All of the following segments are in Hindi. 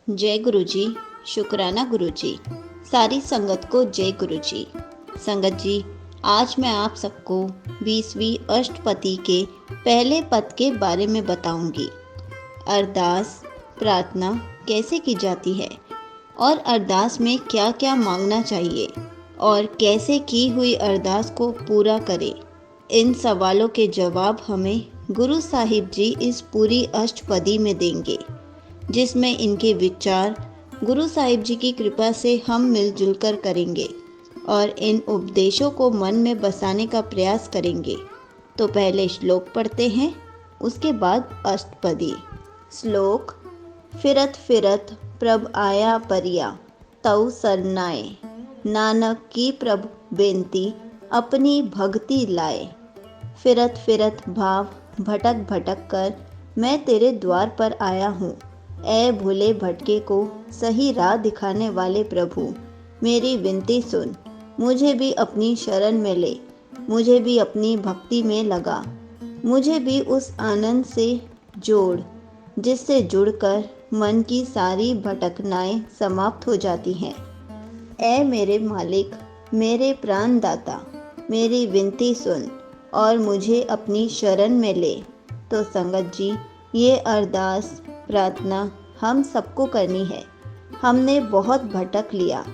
जय गुरु जी। शुक्राना गुरु जी। सारी संगत को जय गुरु जी। संगत जी, आज मैं आप सबको 20वीं अष्टपदी के पहले पद के बारे में बताऊंगी। अरदास प्रार्थना कैसे की जाती है और अरदास में क्या क्या मांगना चाहिए और कैसे की हुई अरदास को पूरा करें। इन सवालों के जवाब हमें गुरु साहिब जी इस पूरी अष्टपदी में देंगे, जिसमें इनके विचार गुरु साहिब जी की कृपा से हम मिलजुल कर करेंगे और इन उपदेशों को मन में बसाने का प्रयास करेंगे। तो पहले श्लोक पढ़ते हैं, उसके बाद अष्टपदी। श्लोक। फिरत फिरत प्रभ आया परिया, तऊ सरनाए, नानक की प्रभ बेनती अपनी भक्ति लाए। फिरत फिरत भाव भटक भटक कर मैं तेरे द्वार पर आया हूँ। ऐ भूले भटके को सही राह दिखाने वाले प्रभु, मेरी विनती सुन, मुझे भी अपनी शरण में ले, मुझे भी अपनी भक्ति में लगा, मुझे भी उस आनंद से जोड़ जिससे जुड़कर मन की सारी भटकनाएं समाप्त हो जाती हैं। ऐ मेरे मालिक, मेरे प्राण दाता, मेरी विनती सुन और मुझे अपनी शरण में ले। तो संगत जी, ये अरदास प्रार्थना हम सबको करनी है। हमने बहुत भटक लिया,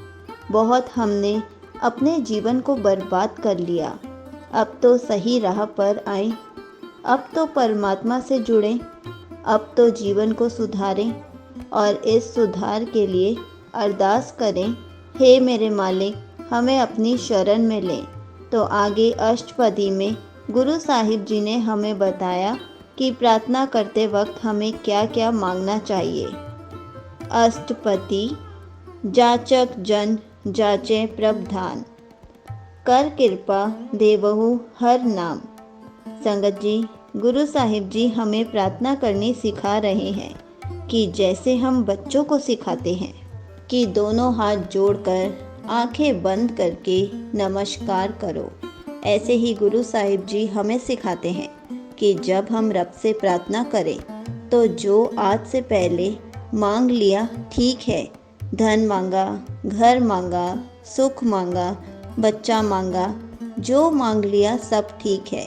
बहुत हमने अपने जीवन को बर्बाद कर लिया। अब तो सही राह पर आए, अब तो परमात्मा से जुड़ें, अब तो जीवन को सुधारें और इस सुधार के लिए अरदास करें। हे मेरे मालिक, हमें अपनी शरण में लें। तो आगे अष्टपदी में गुरु साहिब जी ने हमें बताया कि प्रार्थना करते वक्त हमें क्या क्या मांगना चाहिए। अष्टपदी। जाचक जन जाचे प्रभधान, कर कृपा देवहु हर नाम। संगत जी, गुरु साहिब जी हमें प्रार्थना करनी सिखा रहे हैं कि जैसे हम बच्चों को सिखाते हैं कि दोनों हाथ जोड़कर आंखें बंद करके नमस्कार करो, ऐसे ही गुरु साहिब जी हमें सिखाते हैं कि जब हम रब से प्रार्थना करें तो जो आज से पहले मांग लिया ठीक है, धन मांगा, घर मांगा, सुख मांगा, बच्चा मांगा, जो मांग लिया सब ठीक है।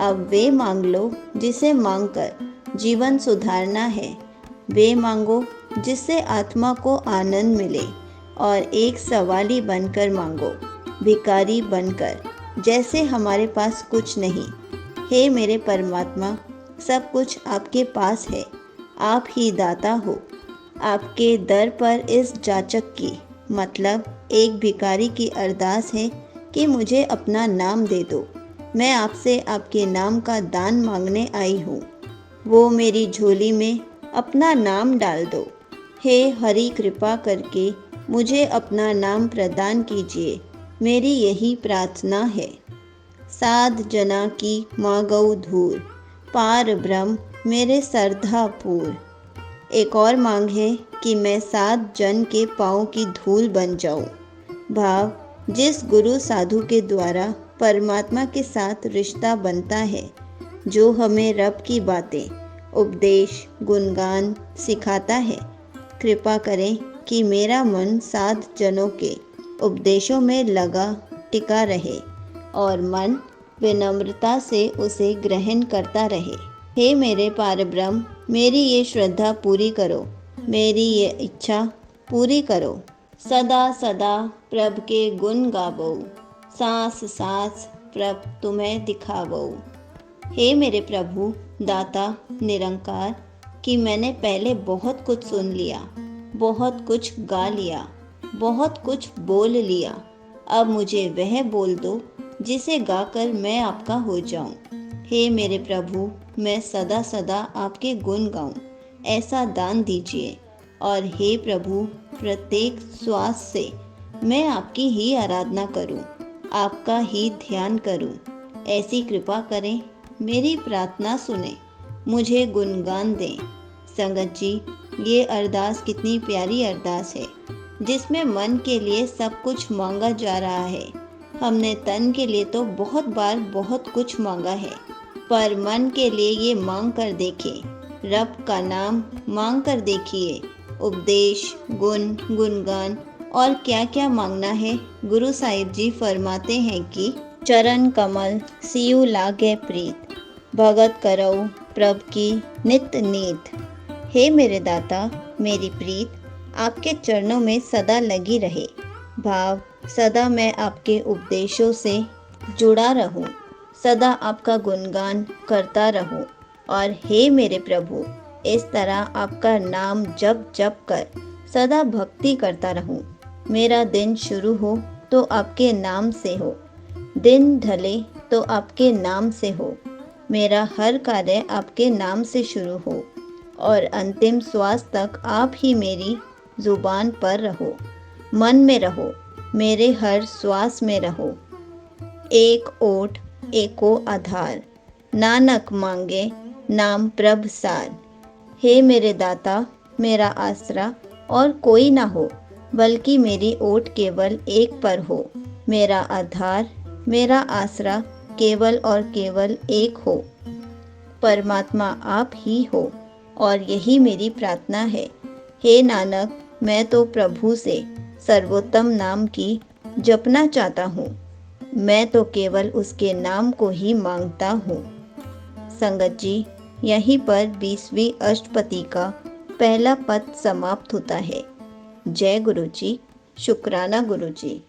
अब वे मांग लो जिसे मांगकर जीवन सुधारना है। वे मांगो जिससे आत्मा को आनंद मिले और एक सवाली बनकर मांगो, भिखारी बनकर, जैसे हमारे पास कुछ नहीं। हे मेरे परमात्मा, सब कुछ आपके पास है, आप ही दाता हो। आपके दर पर इस जाचक की, मतलब एक भिखारी की अरदास है कि मुझे अपना नाम दे दो। मैं आपसे आपके नाम का दान मांगने आई हूँ। वो मेरी झोली में अपना नाम डाल दो। हे हरि, कृपा करके मुझे अपना नाम प्रदान कीजिए, मेरी यही प्रार्थना है। साध जना की मांगऊ धूल, पार ब्रह्म मेरे श्रद्धा पूर। एक और मांग है कि मैं साध जन के पाँव की धूल बन जाऊं। भाव, जिस गुरु साधु के द्वारा परमात्मा के साथ रिश्ता बनता है, जो हमें रब की बातें, उपदेश, गुणगान सिखाता है, कृपा करें कि मेरा मन साध जनों के उपदेशों में लगा टिका रहे और मन विनम्रता से उसे ग्रहण करता रहे। हे मेरे पारब्रह्म, मेरी ये श्रद्धा पूरी करो, मेरी ये इच्छा पूरी करो। सदा सदा प्रभ के गुण गावो, सांस सांस प्रभ तुम्हें दिखावो। हे मेरे प्रभु दाता निरंकार, कि मैंने पहले बहुत कुछ सुन लिया, बहुत कुछ गा लिया, बहुत कुछ बोल लिया। अब मुझे वह बोल दो जिसे गाकर मैं आपका हो जाऊं। हे मेरे प्रभु, मैं सदा सदा आपके गुण गाऊं, ऐसा दान दीजिए। और हे प्रभु, प्रत्येक श्वास से मैं आपकी ही आराधना करूं, आपका ही ध्यान करूं। ऐसी कृपा करें, मेरी प्रार्थना सुने, मुझे गुणगान दें। संगत जी, ये अरदास कितनी प्यारी अरदास है, जिसमें मन के लिए सब कुछ मांगा जा रहा है। हमने तन के लिए तो बहुत बार बहुत कुछ मांगा है, पर मन के लिए ये मांग कर देखें, रब का नाम मांग कर देखिए, उपदेश, गुण, गुणगान और क्या क्या मांगना है। गुरु साहिब जी फरमाते हैं कि चरण कमल सियु लागे प्रीत, भगत करौ प्रभ की नित नीत। हे मेरे दाता, मेरी प्रीत आपके चरणों में सदा लगी रहे। भाव सदा मैं आपके उपदेशों से जुड़ा रहूं, सदा आपका गुणगान करता रहूं। और हे मेरे प्रभु, इस तरह आपका नाम जप जप कर सदा भक्ति करता रहूं। मेरा दिन शुरू हो तो आपके नाम से हो, दिन ढले तो आपके नाम से हो। मेरा हर कार्य आपके नाम से शुरू हो और अंतिम श्वास तक आप ही मेरी जुबान पर रहो, मन में रहो, मेरे हर श्वास में रहो। एक ओट एको आधार, नानक मांगे नाम प्रभ सार। हे मेरे दाता, मेरा आसरा और कोई ना हो, बल्कि मेरी ओट केवल एक पर हो। मेरा आधार, मेरा आसरा केवल और केवल एक हो। परमात्मा आप ही हो और यही मेरी प्रार्थना है। हे नानक, मैं तो प्रभु से सर्वोत्तम नाम की जपना चाहता हूँ। मैं तो केवल उसके नाम को ही मांगता हूँ। संगत जी, यहीं पर 20वीं अष्टपदी का पहला पद समाप्त होता है। जय गुरु जी, शुक्राना गुरु जी।